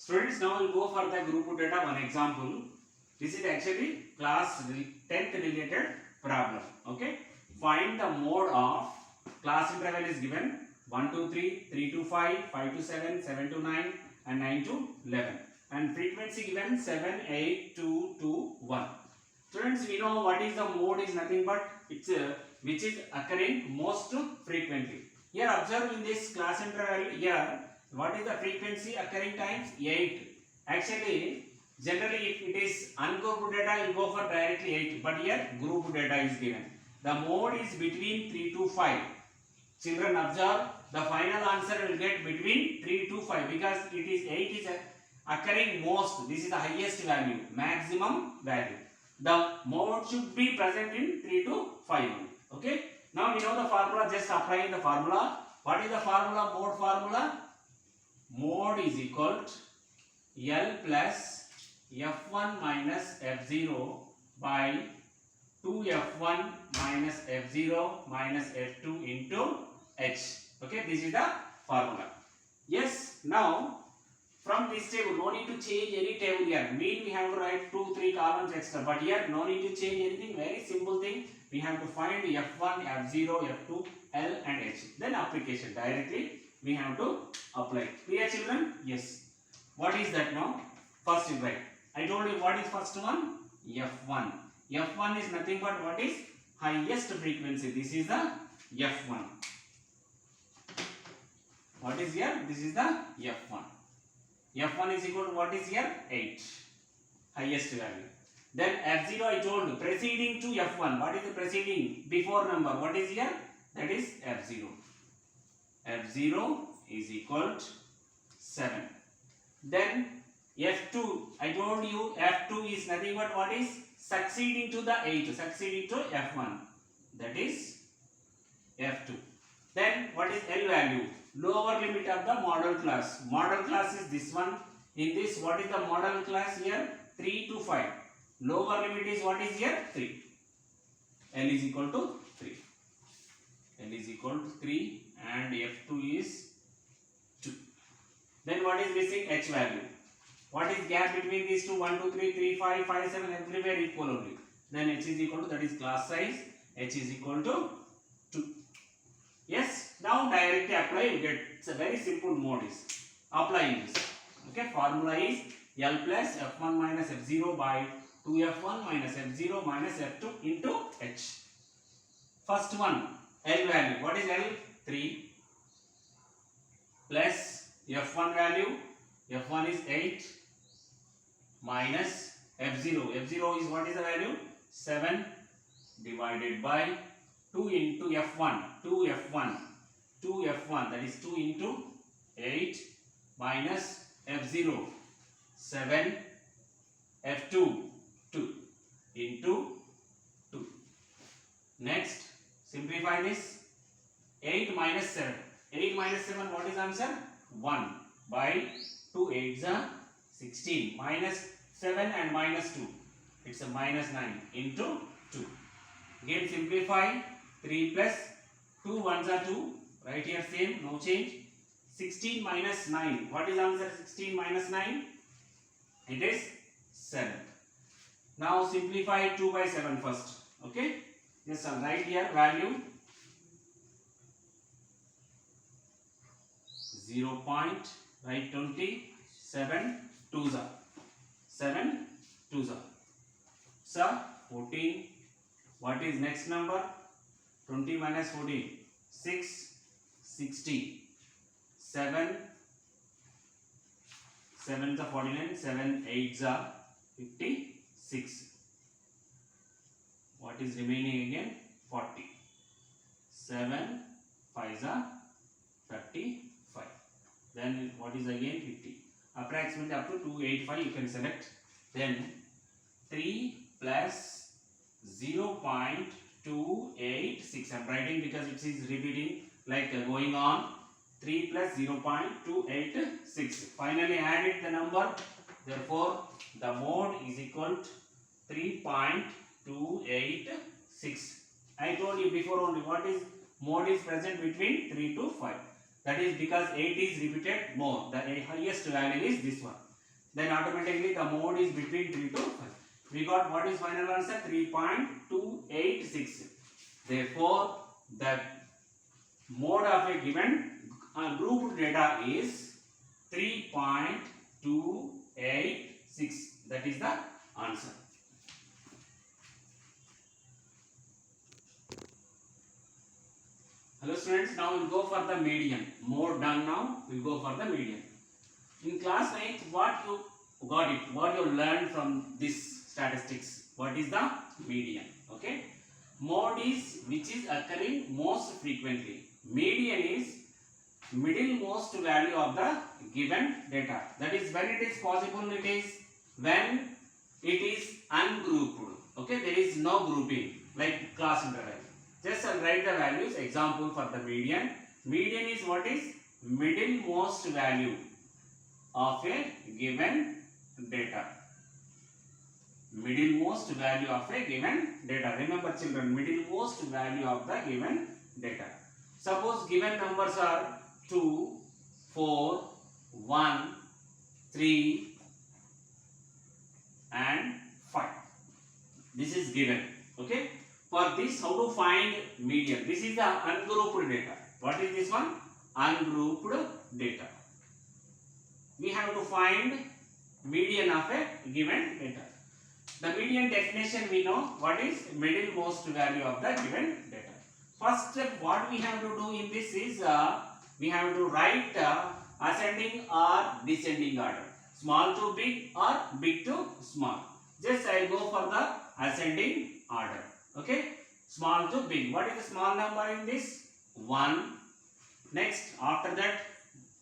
Students, now we'll go for the group data one example. This is actually class 10th related problem. Okay. Find the mode of class interval is given 1 to 3, 3 to 5, 5 to 7, 7 to 9 and 9 to 11. And frequency given 7, 8, 2, 2, 1. Students, we know what is the mode is nothing but it's which is occurring most frequently. Here observe in this class interval here what is the frequency occurring times 8. Actually generally if it is ungrouped data will go for directly 8, but here group data is given. The mode is between 3 to 5. Children observe the final answer will get between 3 to 5 because it is 8 is occurring most. This is the highest value, maximum value. The mode should be present in 3 to 5. Okay. Now we know the formula, just applying the formula. What is the formula? Mode formula. Mode is equal to L plus F1 minus F0 by 2F1 minus F0 minus F2 into H. Okay, this is the formula. Yes, now from this table, no need to change any table here. Mean we have to write 2, 3 columns extra, but here no need to change anything. Very simple thing. We have to find F1, F0, F2, L and H. Then application directly we have to apply. Clear children? Yes. What is that now? First is right. I told you what is first one? F1. F1 is nothing but what is highest frequency. This is the F1. What is here? This is the F1. F1 is equal to what is here? 8. Highest value. Then F0 I told you preceding to F1. What is the preceding? Before number. What is here? That is F0. F0 is equal to 7. Then F2. I told you F2 is nothing but what is succeeding to the 8. Succeeding to F1. That is F2. Then what is L value? Lower limit of the model class. Model class is this one. In this, what is the model class here? 3 to 5. Lower limit is what is here? 3. L is equal to 3. L is equal to 3 and F2 is 2. Then what is missing? H value. What is gap between these two? 1, 2, 3, 3, 5, 5, 7, everywhere equal only. Then H is equal to, that is class size. H is equal to 2. Yes, now directly apply, you get, it's a very simple mode is applying this. Okay, formula is L plus F1 minus F0 by 2F1 minus F0 minus F2 into H. First one, L value. What is L? 3 plus F1 value. F1 is 8 minus F0. F0 is what is the value? 7 divided by 2 into F1. 2F1. 2F1, that is 2 into 8 minus F0. 7 F2. 2 into 2. Next, simplify this. 8 minus 7. 8 minus 7, what is answer? 1 by 2 8s are 16. Minus 7 and minus 2. It's a minus 9 into 2. Again simplify. 3 plus 2 ones are 2. Right here same, no change. 16 minus 9. What is answer? 16 minus 9? It is 7. Now simplify 2 by 7 first. Okay? Yes, I'll write here value 0. Write 20. 7 2s are 7 2s are. So 14. What is next number? 20 minus 14. 6. 60. 7. 7s are 49. 7 8s are 56. What is remaining again? 40. 7 5s are 35. Then what is again? 50. Approximately up to 285 you can select. Then 3 plus 0.286. I am writing because it is repeating like going on. 3 plus 0.286. Finally added the number. Therefore, the mode is equal to 3.286. I told you before only what is mode is present between 3 to 5. That is because 8 is repeated more. The highest value is this one. then automatically the mode is between 3 to 5. We got what is final answer? 3.286. Therefore, the mode of a given group data is 3.286. That is the answer. Hello students, now we will go for the median. Mode done now, we will go for the median. In class 9th, what you got it, what you learned from this statistics, what is the median? Okay, mode is which is occurring most frequently. Median is middlemost value of the given data. That is when it is possible, it is when it is ungrouped. Okay, there is no grouping like class interval. Just I'll write the values. Example for the median. Median is what is middlemost value of a given data. Middlemost value of a given data. Remember children, middlemost value of the given data. Suppose given numbers are 2, 4, 1, 3 and 5. This is given. Okay. For this, how to find median? This is the ungrouped data. What is this one? Ungrouped data. We have to find median of a given data. The median definition we know. What is middlemost value of the given data. First step, what we have to do in this is we have to write ascending or descending order. Small to big or big to small. Just I will go for the ascending order. Okay, small to big. What is the small number in this? 1. Next, after that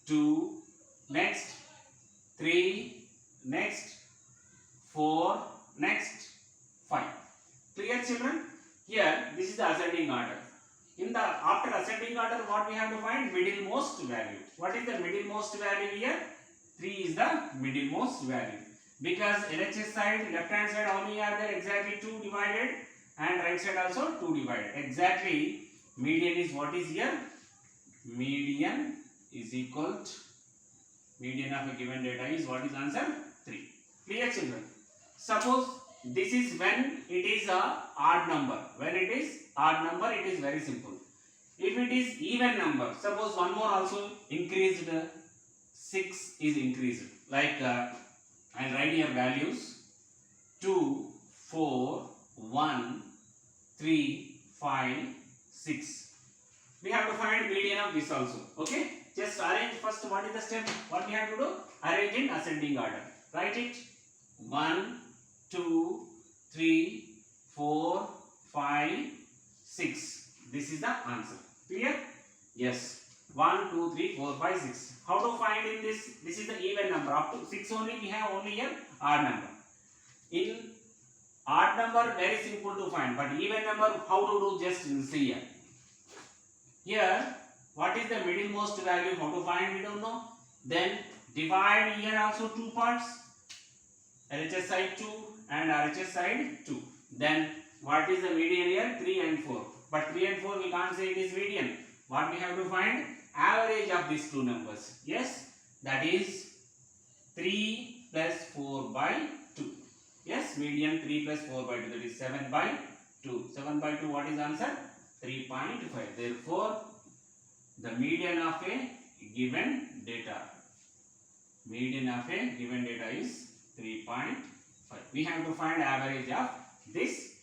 2. Next 3. Next 4. Next 5. Clear children? Here this is the ascending order. In the after ascending order, what we have to find? Middlemost value. What is the middlemost value here? 3 is the middlemost value. Because LHS side, left hand side how many are there? Exactly 2 divided. And right side also 2 divided. Exactly median is what is here? Median is equal to median of a given data is what is answer? 3. Clear children? Suppose this is when it is a odd number. When it is odd number, it is very simple. If it is even number, suppose one more also increased, 6 is increased. Like I'll write here values 2, 4, 1, 3, 5, 6. We have to find median of this also. Okay. Just arrange first. What is the step? What we have to do? Arrange in ascending order. Write it. 1, 2, 3, 4, 5, 6. This is the answer. Clear? Yes. 1, 2, 3, 4, 5, 6. How to find in this? This is the even number. Up to 6 only we have only here odd number. In odd number very simple to find, but even number how to do? Just see here. Here what is the middlemost value? How to find? We don't know. Then divide here also 2 parts. LHS side 2 and RHS side 2. Then what is the median here? 3 and 4. But 3 and 4 we can't say it is median. What we have to find? Average of these two numbers. Yes, that is 3 plus 4 by 2. Yes, median 3 plus 4 by 2. That is 7 by 2. 7 by 2, what is answer? 3.5. Therefore, the median of a given data. Median of a given data is 3.5. We have to find average of this